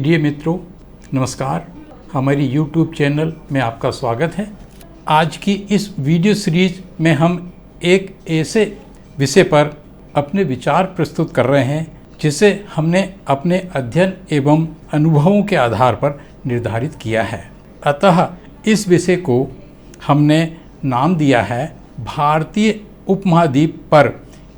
प्रिय मित्रों, नमस्कार। हमारी YouTube चैनल में आपका स्वागत है। आज की इस वीडियो सीरीज में हम एक ऐसे विषय पर अपने विचार प्रस्तुत कर रहे हैं जिसे हमने अपने अध्ययन एवं अनुभवों के आधार पर निर्धारित किया है। अतः इस विषय को हमने नाम दिया है भारतीय उपमहाद्वीप पर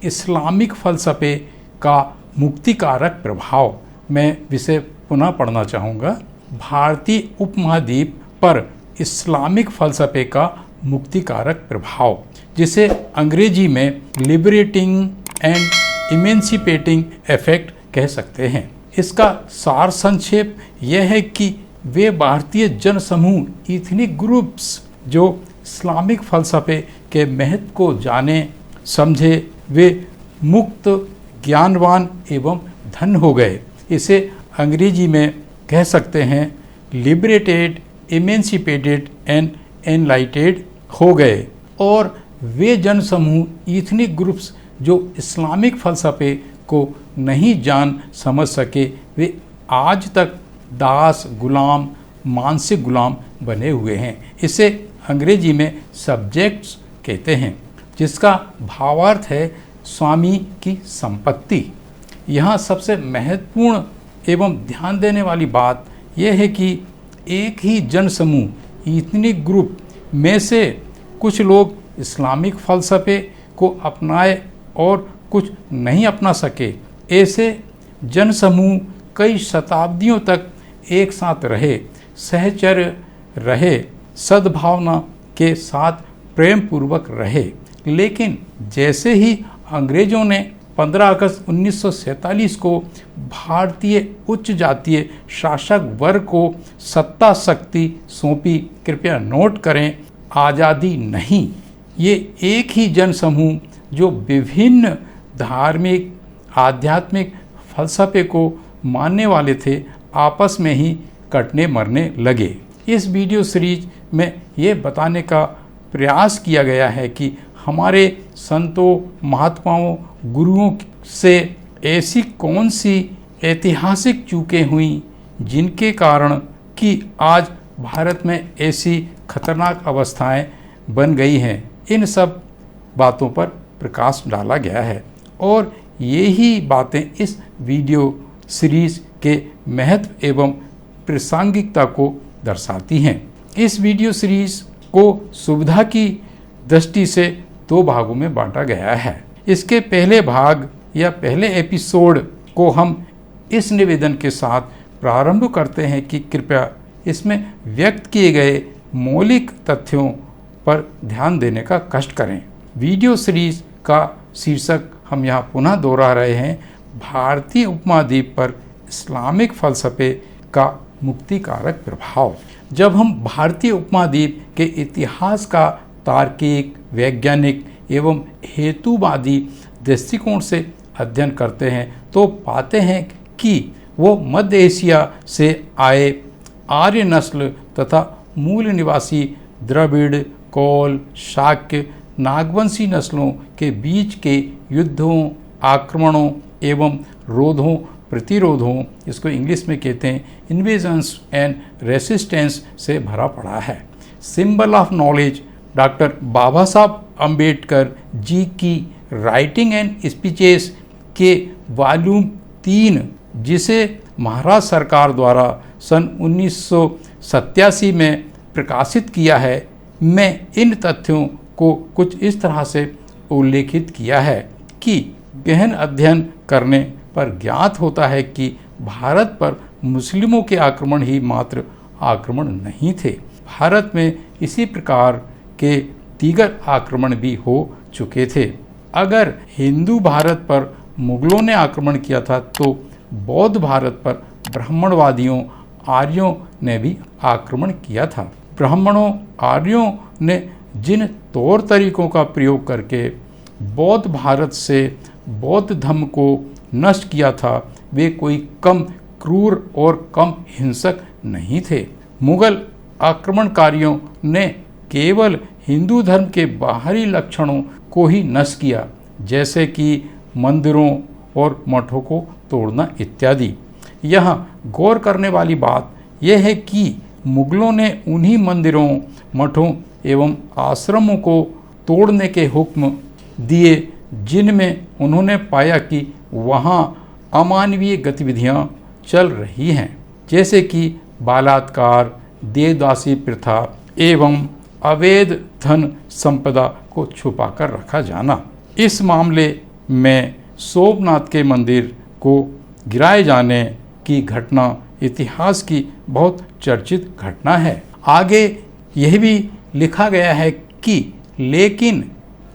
इस्लामिक फ़लसफ़े का मुक्तिकारक प्रभाव। मैं विषय पुनः पढ़ना चाहूँगा। भारतीय उपमहाद्वीप पर इस्लामिक फ़लसफ़े का मुक्तिकारक प्रभाव, जिसे अंग्रेजी में लिबरेटिंग एंड इमेंसिपेटिंग इफेक्ट कह सकते हैं। इसका सार संक्षेप यह है कि वे भारतीय जनसमूह इथनिक ग्रुप्स जो इस्लामिक फ़लसफ़े के महत्व को जाने समझे, वे मुक्त, ज्ञानवान एवं धन्य हो गए। इसे अंग्रेजी में कह सकते हैं लिबरेटेड, इमेंसिपेटेड एंड एनलाइटेड हो गए। और वे जनसमूह इथनिक ग्रुप्स जो इस्लामिक फ़लसफ़े को नहीं जान समझ सके, वे आज तक दास, गुलाम, मानसिक गुलाम बने हुए हैं। इसे अंग्रेजी में सब्जेक्ट्स कहते हैं, जिसका भावार्थ है स्वामी की संपत्ति। यहाँ सबसे महत्वपूर्ण एवं ध्यान देने वाली बात यह है कि एक ही जनसमूह इथनिक ग्रुप में से कुछ लोग इस्लामिक फ़लसफ़े को अपनाए और कुछ नहीं अपना सके। ऐसे जनसमूह कई शताब्दियों तक एक साथ रहे, सहचर्य रहे, सद्भावना के साथ प्रेम पूर्वक रहे। लेकिन जैसे ही अंग्रेज़ों ने 15 अगस्त 1947 को भारतीय उच्च जातीय शासक वर्ग को सत्ता शक्ति सौंपी, कृपया नोट करें, आज़ादी नहीं, ये एक ही जनसमूह जो विभिन्न धार्मिक, आध्यात्मिक फ़लसफ़े को मानने वाले थे, आपस में ही कटने मरने लगे। इस वीडियो सीरीज में ये बताने का प्रयास किया गया है कि हमारे संतों, महात्माओं, गुरुओं से ऐसी कौन सी ऐतिहासिक चूकें हुई जिनके कारण कि आज भारत में ऐसी खतरनाक अवस्थाएं बन गई हैं। इन सब बातों पर प्रकाश डाला गया है और यही बातें इस वीडियो सीरीज़ के महत्व एवं प्रासंगिकता को दर्शाती हैं। इस वीडियो सीरीज़ को सुविधा की दृष्टि से 2 भागों में बांटा गया है। इसके पहले भाग या पहले एपिसोड को हम इस निवेदन के साथ प्रारंभ करते हैं कि कृपया इसमें व्यक्त किए गए मौलिक तथ्यों पर ध्यान देने का कष्ट करें। वीडियो सीरीज का शीर्षक हम यहाँ पुनः दोहरा रहे हैं, भारतीय उपमहाद्वीप पर इस्लामिक फ़लसफ़े का मुक्तिकारक प्रभाव। जब हम भारतीय उपमहाद्वीप के इतिहास का तार्किक, वैज्ञानिक एवं हेतुवादी दृष्टिकोण से अध्ययन करते हैं तो पाते हैं कि वो मध्य एशिया से आए आर्य नस्ल तथा मूल निवासी द्रविड़, कौल, शाक्य, नागवंशी नस्लों के बीच के युद्धों, आक्रमणों एवं रोधों, प्रतिरोधों, इसको इंग्लिश में कहते हैं इन्वेजन्स एंड रेसिस्टेंस से भरा पड़ा है। सिंबल ऑफ नॉलेज डॉक्टर बाबा साहब अम्बेडकर जी की राइटिंग एंड स्पीचेस के वॉल्यूम 3, जिसे महाराष्ट्र सरकार द्वारा सन 1987 में प्रकाशित किया है, में इन तथ्यों को कुछ इस तरह से उल्लेखित किया है कि गहन अध्ययन करने पर ज्ञात होता है कि भारत पर मुस्लिमों के आक्रमण ही मात्र आक्रमण नहीं थे। भारत में इसी प्रकार के दीगर आक्रमण भी हो चुके थे। अगर हिंदू भारत पर मुगलों ने आक्रमण किया था तो बौद्ध भारत पर ब्राह्मणवादियों, आर्यों ने भी आक्रमण किया था। ब्राह्मणों, आर्यों ने जिन तौर तरीकों का प्रयोग करके बौद्ध भारत से बौद्ध धर्म को नष्ट किया था, वे कोई कम क्रूर और कम हिंसक नहीं थे। मुगल आक्रमणकारियों ने केवल हिंदू धर्म के बाहरी लक्षणों को ही नष्ट किया, जैसे कि मंदिरों और मठों को तोड़ना इत्यादि। यहाँ गौर करने वाली बात यह है कि मुगलों ने उन्हीं मंदिरों, मठों एवं आश्रमों को तोड़ने के हुक्म दिए जिनमें उन्होंने पाया कि वहाँ अमानवीय गतिविधियाँ चल रही हैं, जैसे कि बलात्कार, देवदासी प्रथा एवं अवैध धन संपदा को छुपाकर रखा जाना। इस मामले में सोमनाथ के मंदिर को गिराए जाने की घटना इतिहास की बहुत चर्चित घटना है। आगे यह भी लिखा गया है कि लेकिन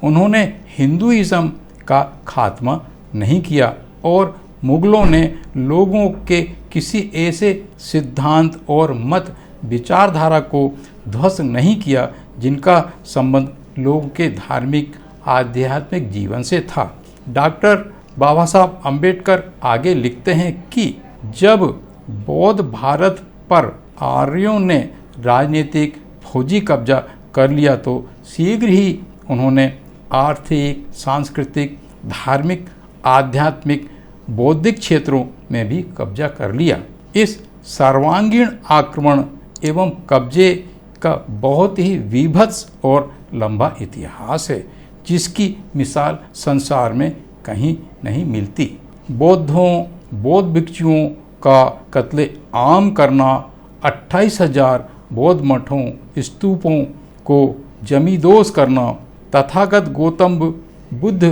उन्होंने हिंदुइज्म का खात्मा नहीं किया और मुगलों ने लोगों के किसी ऐसे सिद्धांत और मत विचारधारा को ध्वस्त नहीं किया जिनका संबंध लोगों के धार्मिक आध्यात्मिक जीवन से था। डॉक्टर बाबा साहब अम्बेडकर आगे लिखते हैं कि जब बौद्ध भारत पर आर्यों ने राजनीतिक फौजी कब्जा कर लिया तो शीघ्र ही उन्होंने आर्थिक, सांस्कृतिक, धार्मिक, आध्यात्मिक, बौद्धिक क्षेत्रों में भी कब्जा कर लिया। इस सर्वांगीण आक्रमण एवं कब्जे का बहुत ही विभत्स और लंबा इतिहास है, जिसकी मिसाल संसार में कहीं नहीं मिलती। बौद्ध भिक्षुओं का कत्ले आम करना, 28,000 बौद्ध मठों, स्तूपों को जमींदोज करना, तथागत गौतम बुद्ध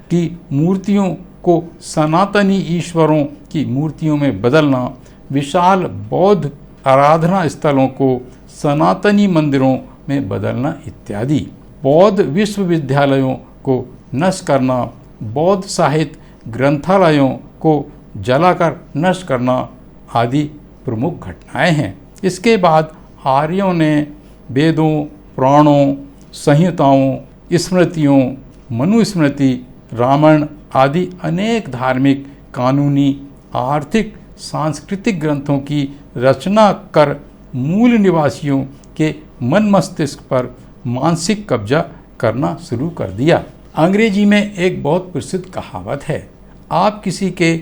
की मूर्तियों को सनातनी ईश्वरों की मूर्तियों में बदलना, विशाल बौद्ध आराधना स्थलों को सनातनी मंदिरों में बदलना इत्यादि। बौद्ध विश्वविद्यालयों को नष्ट करना, बौद्ध साहित्य ग्रंथालयों को जलाकर नष्ट करना आदि प्रमुख घटनाएं हैं। इसके बाद आर्यों ने वेदों, पुराणों, संहिताओं, स्मृतियों, मनुस्मृति, रामायण आदि अनेक धार्मिक, कानूनी, आर्थिक, सांस्कृतिक ग्रंथों की रचना कर मूल निवासियों के मन मस्तिष्क पर मानसिक कब्जा करना शुरू कर दिया। अंग्रेजी में एक बहुत प्रसिद्ध कहावत है, आप किसी के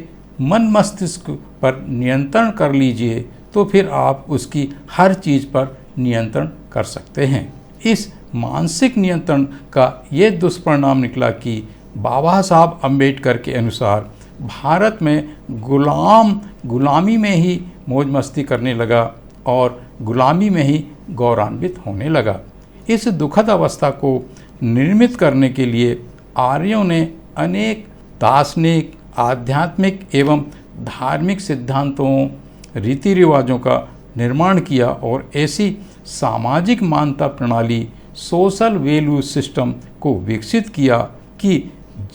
मन मस्तिष्क पर नियंत्रण कर लीजिए तो फिर आप उसकी हर चीज़ पर नियंत्रण कर सकते हैं। इस मानसिक नियंत्रण का ये दुष्परिणाम निकला कि बाबा साहब अम्बेडकर के अनुसार भारत में गुलामी में ही मौज मस्ती करने लगा और गुलामी में ही गौरवान्वित होने लगा। इस दुखद अवस्था को निर्मित करने के लिए आर्यों ने अनेक दार्शनिक, आध्यात्मिक एवं धार्मिक सिद्धांतों, रीति रिवाजों का निर्माण किया और ऐसी सामाजिक मान्यता प्रणाली, सोशल वैल्यू सिस्टम को विकसित किया कि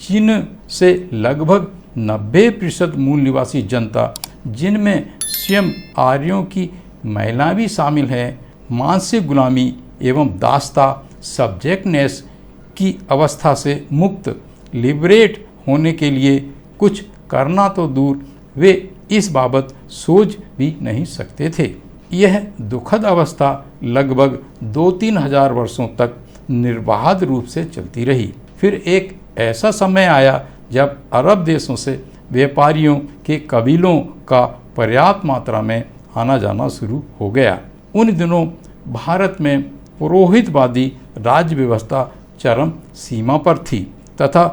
जिनसे लगभग 90% मूल निवासी जनता, जिनमें स्वयं आर्यों की महिला भी शामिल है, मानसिक गुलामी एवं दास्ता सब्जेक्टनेस की अवस्था से मुक्त लिबरेट होने के लिए कुछ करना तो दूर वे इस बाबत सोच भी नहीं सकते थे। यह दुखद अवस्था लगभग 2-3 हजार वर्षों तक निर्बाध रूप से चलती रही। फिर एक ऐसा समय आया जब अरब देशों से व्यापारियों के कबीलों का पर्याप्त मात्रा में आना जाना शुरू हो गया। उन दिनों भारत में पुरोहितवादी राज्य व्यवस्था चरम सीमा पर थी तथा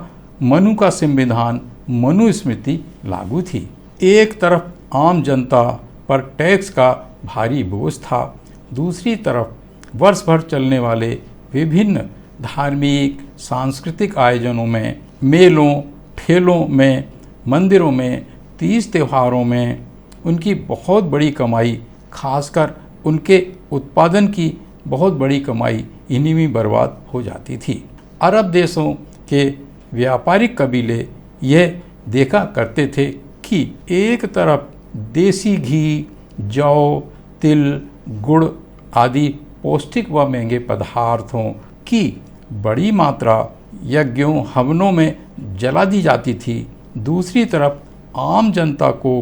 मनु का संविधान, मनुस्मृति लागू थी। एक तरफ आम जनता पर टैक्स का भारी बोझ था, दूसरी तरफ वर्ष भर चलने वाले विभिन्न धार्मिक, सांस्कृतिक आयोजनों में, मेलों, ठेलों में, मंदिरों में, तीज त्योहारों में उनकी बहुत बड़ी कमाई, खासकर उनके उत्पादन की बहुत बड़ी कमाई इन्हीं में बर्बाद हो जाती थी। अरब देशों के व्यापारिक कबीले यह देखा करते थे कि एक तरफ देसी घी, जौ, तिल, गुड़ आदि पौष्टिक व महंगे पदार्थों की बड़ी मात्रा यज्ञों, हवनों में जला दी जाती थी, दूसरी तरफ आम जनता को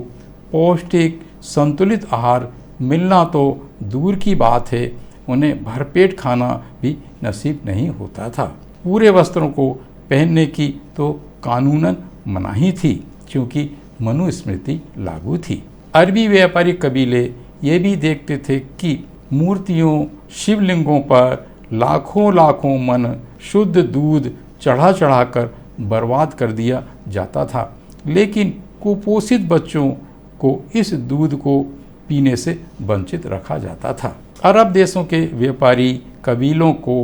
पौष्टिक संतुलित आहार मिलना तो दूर की बात है, उन्हें भरपेट खाना भी नसीब नहीं होता था। पूरे वस्त्रों को पहनने की तो कानूनन मनाही थी क्योंकि मनुस्मृति लागू थी। अरबी व्यापारी कबीले ये भी देखते थे कि मूर्तियों, शिवलिंगों पर लाखों लाखों मन शुद्ध दूध चढ़ा चढ़ाकर बर्बाद कर दिया जाता था, लेकिन कुपोषित बच्चों को इस दूध को पीने से वंचित रखा जाता था। अरब देशों के व्यापारी कबीलों को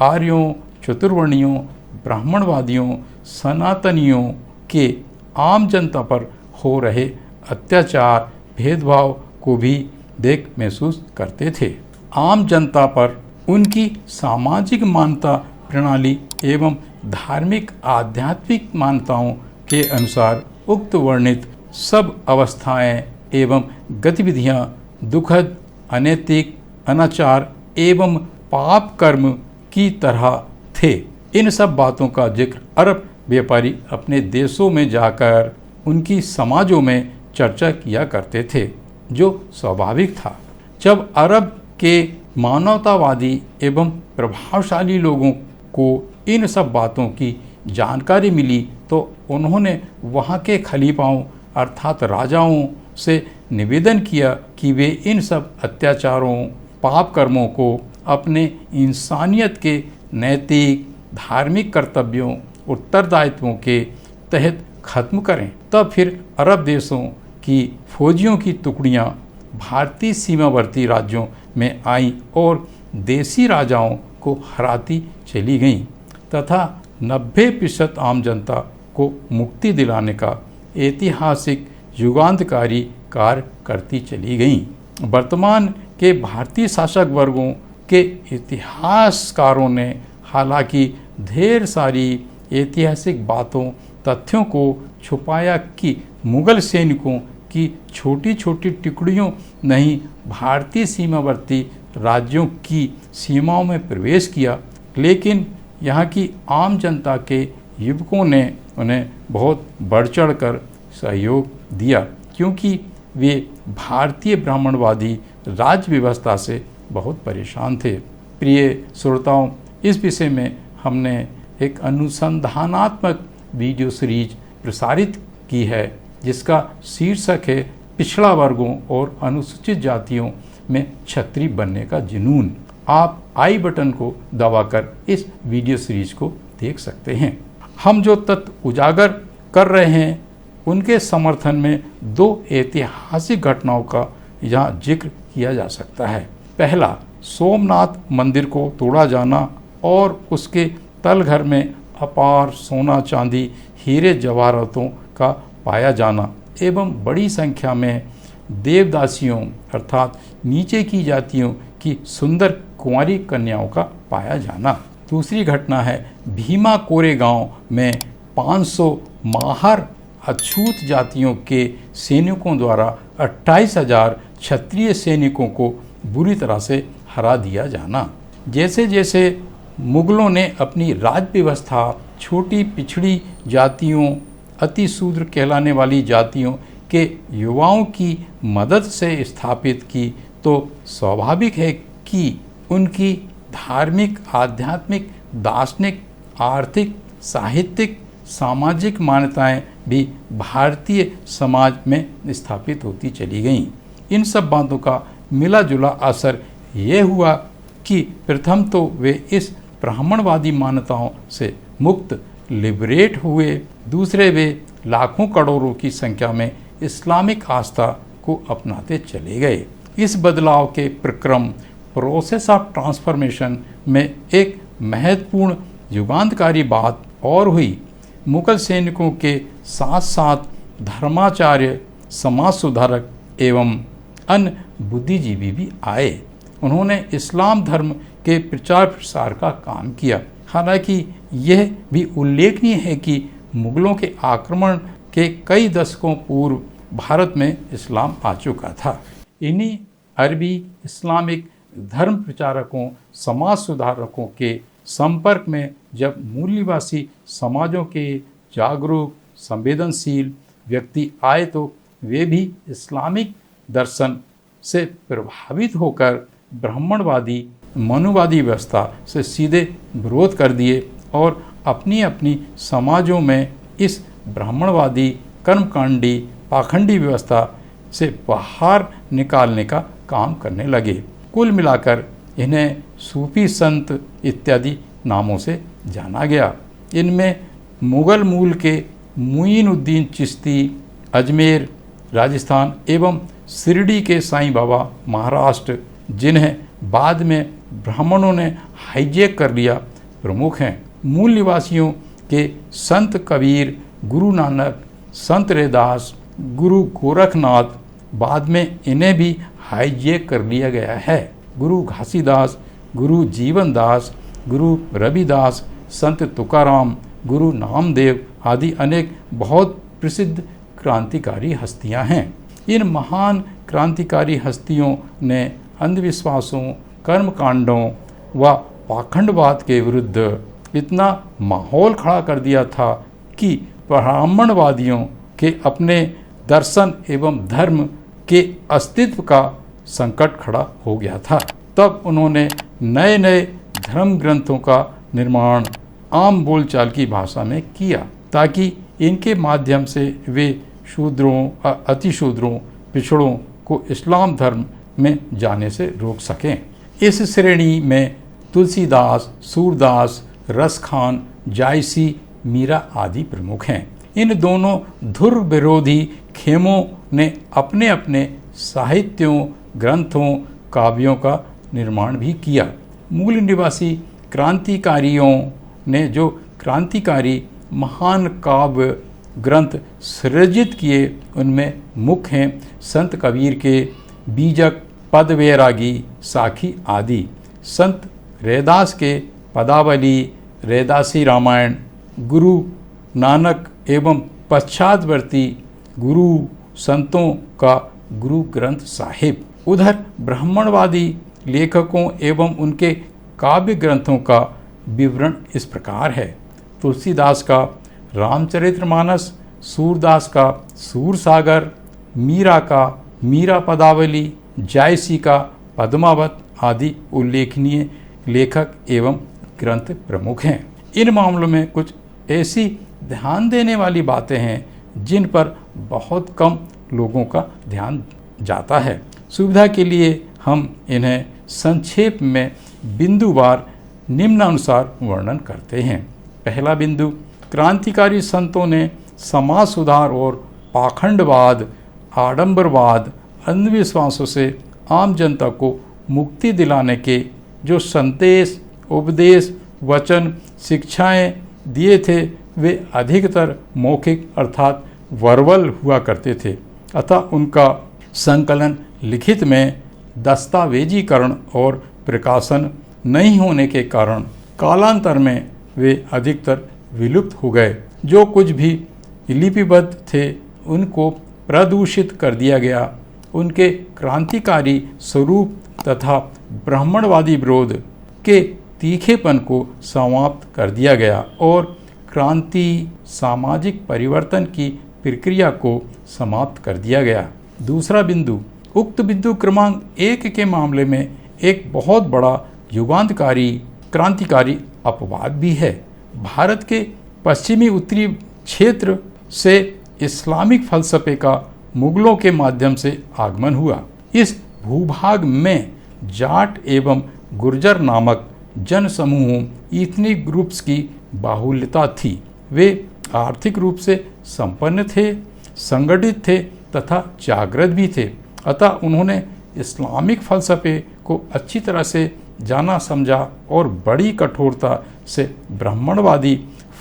आर्यों, चतुर्वर्णियों, ब्राह्मणवादियों, सनातनियों के आम जनता पर हो रहे अत्याचार, भेदभाव को भी देख महसूस करते थे। आम जनता पर उनकी सामाजिक मान्यता प्रणाली एवं धार्मिक आध्यात्मिक मान्यताओं के अनुसार उक्त वर्णित सब अवस्थाएं एवं गतिविधियां दुखद, अनैतिक, अनाचार एवं पाप कर्म की तरह थे। इन सब बातों का जिक्र अरब व्यापारी अपने देशों में जाकर उनकी समाजों में चर्चा किया करते थे, जो स्वाभाविक था। जब अरब के मानवतावादी एवं प्रभावशाली लोगों को इन सब बातों की जानकारी मिली तो उन्होंने वहाँ के खलीफाओं अर्थात राजाओं से निवेदन किया कि वे इन सब अत्याचारों, पाप कर्मों को अपने इंसानियत के नैतिक, धार्मिक कर्तव्यों, उत्तरदायित्वों के तहत खत्म करें। तब फिर अरब देशों की फौजियों की टुकड़ियाँ भारतीय सीमावर्ती राज्यों में आईं और देसी राजाओं को हराती चली गईं तथा 90% आम जनता को मुक्ति दिलाने का ऐतिहासिक युगांतकारी कार्य करती चली गईं। वर्तमान के भारतीय शासक वर्गों के इतिहासकारों ने हालांकि ढेर सारी ऐतिहासिक बातों, तथ्यों को छुपाया कि मुगल सैनिकों की छोटी छोटी टुकड़ियों नहीं भारतीय सीमावर्ती राज्यों की सीमाओं में प्रवेश किया, लेकिन यहाँ की आम जनता के युवकों ने उन्हें बहुत बढ़ चढ़ कर सहयोग दिया, क्योंकि वे भारतीय ब्राह्मणवादी राज्य व्यवस्था से बहुत परेशान थे। प्रिय श्रोताओं, इस विषय में हमने एक अनुसंधानात्मक वीडियो सीरीज प्रसारित की है जिसका शीर्षक है पिछड़ा वर्गों और अनुसूचित जातियों में क्षत्रिय बनने का जुनून। आप आई बटन को दबाकर इस वीडियो सीरीज को देख सकते हैं। हम जो तथ्य उजागर कर रहे हैं उनके समर्थन में दो ऐतिहासिक घटनाओं का यहाँ जिक्र किया जा सकता है। पहला, सोमनाथ मंदिर को तोड़ा जाना और उसके तलघर में अपार सोना, चांदी, हीरे जवाहरातों का पाया जाना एवं बड़ी संख्या में देवदासियों अर्थात नीचे की जातियों की सुंदर कुंवारी कन्याओं का पाया जाना। दूसरी घटना है भीमा कोरेगांव में 500 माहर अछूत जातियों के सैनिकों द्वारा 28,000 क्षत्रिय सैनिकों को बुरी तरह से हरा दिया जाना। जैसे जैसे मुगलों ने अपनी राज्य व्यवस्था छोटी पिछड़ी जातियों, अति शूद्र कहलाने वाली जातियों के युवाओं की मदद से स्थापित की, तो स्वाभाविक है कि उनकी धार्मिक, आध्यात्मिक, दार्शनिक, आर्थिक, साहित्यिक, सामाजिक मान्यताएं भी भारतीय समाज में स्थापित होती चली गईं। इन सब बातों का मिला जुला असर ये हुआ कि प्रथम तो वे इस ब्राह्मणवादी मान्यताओं से मुक्त लिबरेट हुए, दूसरे वे लाखों करोड़ों की संख्या में इस्लामिक आस्था को अपनाते चले गए। इस बदलाव के प्रक्रम प्रोसेस ऑफ ट्रांसफॉर्मेशन में एक महत्वपूर्ण युगांतकारी बात और हुई। मुगल सैनिकों के साथ साथ धर्माचार्य, समाज सुधारक एवं अन्य बुद्धिजीवी भी आए। उन्होंने इस्लाम धर्म के प्रचार प्रसार का काम किया। हालांकि यह भी उल्लेखनीय है कि मुगलों के आक्रमण के कई दशकों पूर्व भारत में इस्लाम आ चुका था। इन्हीं अरबी इस्लामिक धर्म प्रचारकों, समाज सुधारकों के संपर्क में जब मूल्यवासी समाजों के जागरूक, संवेदनशील व्यक्ति आए तो वे भी इस्लामिक दर्शन से प्रभावित होकर ब्राह्मणवादी, मनुवादी व्यवस्था से सीधे विरोध कर दिए और अपनी अपनी समाजों में इस ब्राह्मणवादी, कर्मकांडी, पाखंडी व्यवस्था से बाहर निकालने का काम करने लगे। कुल मिलाकर इन्हें सूफी संत इत्यादि नामों से जाना गया। इनमें मुगल मूल के मुईनुद्दीन चिश्ती अजमेर राजस्थान एवं शिरडी के साईं बाबा महाराष्ट्र, जिन्हें बाद में ब्राह्मणों ने हाईजैक कर लिया, प्रमुख हैं। मूल निवासियों के संत कबीर, गुरु नानक, संत रैदास, गुरु गोरखनाथ, बाद में इन्हें भी हाईजैक कर लिया गया है। गुरु घासीदास, गुरु जीवनदास, गुरु रविदास, संत तुकाराम, गुरु नामदेव आदि अनेक बहुत प्रसिद्ध क्रांतिकारी हस्तियां हैं। इन महान क्रांतिकारी हस्तियों ने अंधविश्वासों, कर्मकांडों व पाखंडवाद के विरुद्ध इतना माहौल खड़ा कर दिया था कि ब्राह्मणवादियों के अपने दर्शन एवं धर्म के अस्तित्व का संकट खड़ा हो गया था। तब उन्होंने नए नए धर्म ग्रंथों का निर्माण आम बोलचाल की भाषा में किया, ताकि इनके माध्यम से वे शूद्रों, अतिशूद्रों, पिछड़ों को इस्लाम धर्म में जाने से रोक सकें। इस श्रेणी में तुलसीदास, सूरदास, रसखान, जायसी, मीरा आदि प्रमुख हैं। इन दोनों धुर विरोधी खेमों ने अपने अपने साहित्यों, ग्रंथों, काव्यों का निर्माण भी किया। मूल निवासी क्रांतिकारियों ने जो क्रांतिकारी महान काव्य ग्रंथ सृजित किए, उनमें मुख्य हैं संत कबीर के बीजक, पद वैरागी, साखी आदि, संत रैदास के पदावली, रैदासी रामायण, गुरु नानक एवं पश्चातवर्ती गुरु संतों का गुरु ग्रंथ साहिब। उधर ब्राह्मणवादी लेखकों एवं उनके काव्य ग्रंथों का विवरण इस प्रकार है। तुलसीदास का रामचरितमानस, सूरदास का सूरसागर, मीरा का मीरा पदावली, जायसी का पद्मावत आदि उल्लेखनीय लेखक एवं ग्रंथ प्रमुख हैं। इन मामलों में कुछ ऐसी ध्यान देने वाली बातें हैं जिन पर बहुत कम लोगों का ध्यान जाता है। सुविधा के लिए हम इन्हें संक्षेप में बिंदुवार निम्नानुसार वर्णन करते हैं। पहला बिंदु, क्रांतिकारी संतों ने समाज सुधार और पाखंडवाद, आडंबरवाद, अंधविश्वासों से आम जनता को मुक्ति दिलाने के जो संदेश, उपदेश, वचन, शिक्षाएं दिए थे, वे अधिकतर मौखिक अर्थात वर्बल हुआ करते थे, अतः उनका संकलन लिखित में दस्तावेजीकरण और प्रकाशन नहीं होने के कारण कालांतर में वे अधिकतर विलुप्त हो गए। जो कुछ भी लिपिबद्ध थे उनको प्रदूषित कर दिया गया। उनके क्रांतिकारी स्वरूप तथा ब्राह्मणवादी विरोध के तीखेपन को समाप्त कर दिया गया और क्रांति, सामाजिक परिवर्तन की प्रक्रिया को समाप्त कर दिया गया। दूसरा बिंदु, उक्त बिंदु क्रमांक 1 के मामले में एक बहुत बड़ा युगांतकारी क्रांतिकारी अपवाद भी है। भारत के पश्चिमी उत्तरी क्षेत्र से इस्लामिक फलसफे का मुगलों के माध्यम से आगमन हुआ। इस भूभाग में जाट एवं गुर्जर नामक जन समूहों, इथनिक ग्रुप्स की बाहुल्यता थी। वे आर्थिक रूप से संपन्न थे, संगठित थे तथा जागृत भी थे, अतः उन्होंने इस्लामिक फलसफे को अच्छी तरह से जाना समझा और बड़ी कठोरता से ब्राह्मणवादी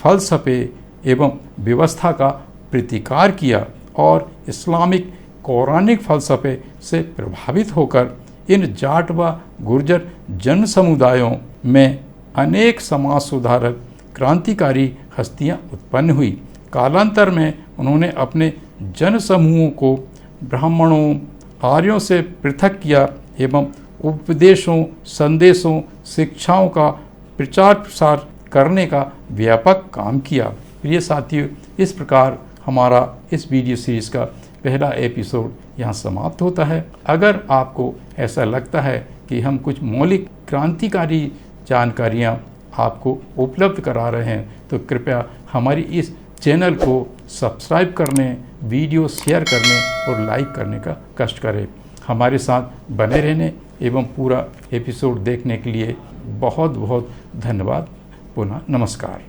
फलसफे एवं व्यवस्था का प्रतिकार किया और इस्लामिक कौरानिक फलसफे से प्रभावित होकर इन जाट व गुर्जर जन समुदायों में अनेक समाज सुधारक क्रांतिकारी हस्तियां उत्पन्न हुई। कालांतर में उन्होंने अपने जन समूहों को ब्राह्मणों, आर्यों से पृथक किया एवं उपदेशों, संदेशों, शिक्षाओं का प्रचार प्रसार करने का व्यापक काम किया। प्रिय साथियों, इस प्रकार हमारा इस वीडियो सीरीज़ का पहला एपिसोड यहाँ समाप्त होता है। अगर आपको ऐसा लगता है कि हम कुछ मौलिक क्रांतिकारी जानकारियाँ आपको उपलब्ध करा रहे हैं, तो कृपया हमारी इस चैनल को सब्सक्राइब करने, वीडियो शेयर करने और लाइक करने का कष्ट करें। हमारे साथ बने रहने एवं पूरा एपिसोड देखने के लिए बहुत बहुत धन्यवाद। पुनः नमस्कार।